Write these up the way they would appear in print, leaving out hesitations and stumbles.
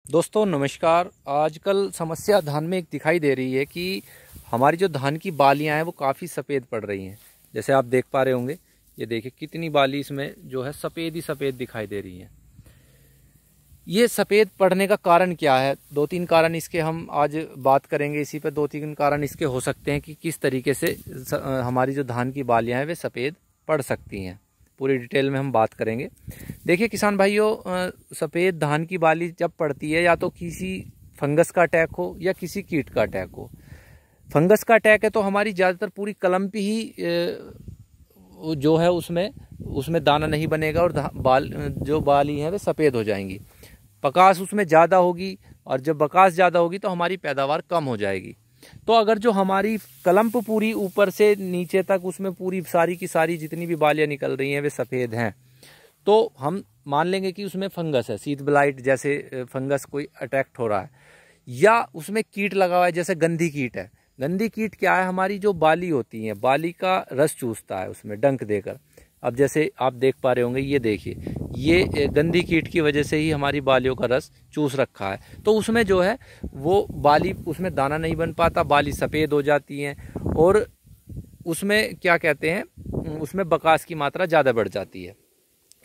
दोस्तों नमस्कार। आजकल समस्या धान में एक दिखाई दे रही है कि हमारी जो धान की बालियां हैं वो काफ़ी सफ़ेद पड़ रही हैं। जैसे आप देख पा रहे होंगे, ये देखिए कितनी बाली इसमें जो है सफ़ेद ही सफ़ेद दिखाई दे रही हैं। ये सफ़ेद पड़ने का कारण क्या है? दो तीन कारण इसके हम आज बात करेंगे। इसी पे दो तीन कारण इसके हो सकते हैं कि किस तरीके से हमारी जो धान की बालियाँ हैं वे सफ़ेद पड़ सकती हैं। पूरी डिटेल में हम बात करेंगे। देखिए किसान भाइयों, सफ़ेद धान की बाली जब पड़ती है या तो किसी फंगस का अटैक हो या किसी कीट का अटैक हो। फंगस का अटैक है तो हमारी ज़्यादातर पूरी कलम पे ही जो है उसमें दाना नहीं बनेगा और जो बाली हैं वे सफ़ेद हो जाएंगी। बकास उसमें ज़्यादा होगी और जब बकास ज़्यादा होगी तो हमारी पैदावार कम हो जाएगी। तो अगर जो हमारी कलम पूरी ऊपर से नीचे तक उसमें पूरी सारी की सारी जितनी भी बालियाँ निकल रही हैं वे सफ़ेद हैं, तो हम मान लेंगे कि उसमें फंगस है। सीड ब्लाइट जैसे फंगस कोई अटैक्ट हो रहा है या उसमें कीट लगा हुआ है, जैसे गंधी कीट है। गंधी कीट क्या है? हमारी जो बाली होती है, बाली का रस चूसता है उसमें डंक देकर। अब जैसे आप देख पा रहे होंगे, ये देखिए, ये गंधी कीट की वजह से ही हमारी बालियों का रस चूस रखा है। तो उसमें जो है वो बाली, उसमें दाना नहीं बन पाता, बाली सफ़ेद हो जाती हैं और उसमें क्या कहते हैं, उसमें बकास की मात्रा ज़्यादा बढ़ जाती है।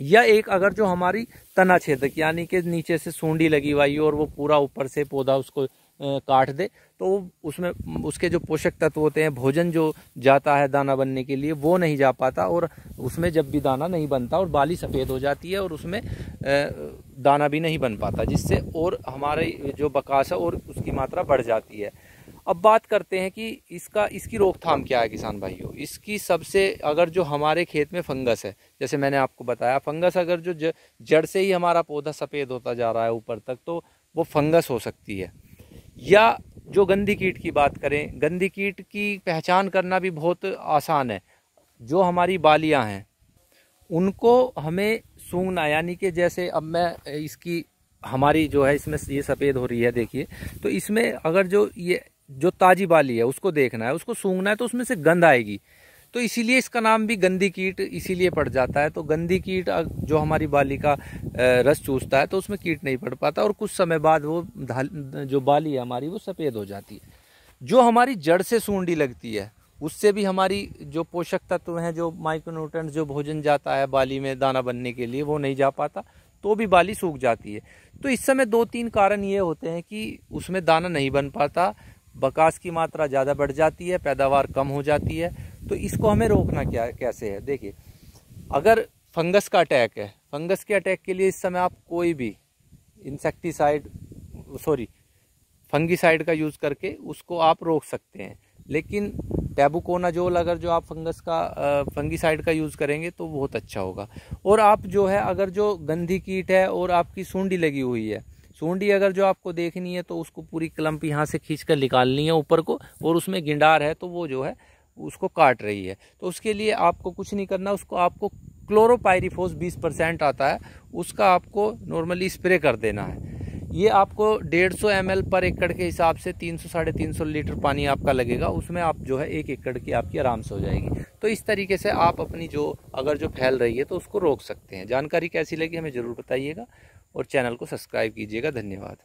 या एक अगर जो हमारी तना छेदक यानी कि नीचे से सूंडी लगी हुई और वो पूरा ऊपर से पौधा उसको काट दे, तो उसमें उसके जो पोषक तत्व होते हैं, भोजन जो जाता है दाना बनने के लिए, वो नहीं जा पाता और उसमें जब भी दाना नहीं बनता और बाली सफ़ेद हो जाती है और उसमें दाना भी नहीं बन पाता, जिससे और हमारे जो बकास है और उसकी मात्रा बढ़ जाती है। अब बात करते हैं कि इसकी रोकथाम क्या है किसान भाइयों। इसकी सबसे, अगर जो हमारे खेत में फंगस है, जैसे मैंने आपको बताया, फंगस अगर जो जड़ से ही हमारा पौधा सफ़ेद होता जा रहा है ऊपर तक, तो वो फंगस हो सकती है। या जो गंधी कीट की बात करें, गंधी कीट की पहचान करना भी बहुत आसान है। जो हमारी बालियां हैं उनको हमें सूंघना, यानी कि जैसे अब मैं इसकी, हमारी जो है इसमें ये सफ़ेद हो रही है, देखिए, तो इसमें अगर जो ताजी बाली है उसको देखना है, उसको सूंघना है, तो उसमें से गंध आएगी। तो इसीलिए इसका नाम भी गंधी कीट इसीलिए पड़ जाता है। तो गंधी कीट जो हमारी बाली का रस चूसता है तो उसमें कीट नहीं पड़ पाता और कुछ समय बाद वो जो बाली है हमारी वो सफ़ेद हो जाती है। जो हमारी जड़ से सूंडी लगती है उससे भी हमारी जो पोषक तत्व हैं, जो माइक्रोन्यूट्रिएंट्स, जो भोजन जाता है बाली में दाना बनने के लिए, वो नहीं जा पाता, तो भी बाली सूख जाती है। तो इस समय दो तीन कारण ये होते हैं कि उसमें दाना नहीं बन पाता, बकास की मात्रा ज़्यादा बढ़ जाती है, पैदावार कम हो जाती है। तो इसको हमें रोकना कैसे है? देखिए, अगर फंगस का अटैक है, फंगस के अटैक के लिए इस समय आप कोई भी फंगीसाइड का यूज़ करके उसको आप रोक सकते हैं। लेकिन टेबुकोनाजोल अगर जो आप फंगीसाइड का यूज़ करेंगे तो बहुत अच्छा होगा। और आप जो है, अगर जो गंधी कीट है और आपकी सूंडी लगी हुई है, सूंडी अगर जो आपको देखनी है तो उसको पूरी क्लम्प यहाँ से खींच कर निकालनी है ऊपर को, और उसमें गिंडार है तो वो जो है उसको काट रही है। तो उसके लिए आपको कुछ नहीं करना, उसको आपको क्लोरोपाइरीफोस 20% आता है, उसका आपको नॉर्मली स्प्रे कर देना है। ये आपको 150 ml पर एकड़ के हिसाब से 300 साढ़े 300 लीटर पानी आपका लगेगा। उसमें आप जो है 1 एकड़ की आपकी आराम से हो जाएगी। तो इस तरीके से आप अपनी अगर जो फैल रही है तो उसको रोक सकते हैं। जानकारी कैसी लगी हमें ज़रूर बताइएगा और चैनल को सब्सक्राइब कीजिएगा। धन्यवाद।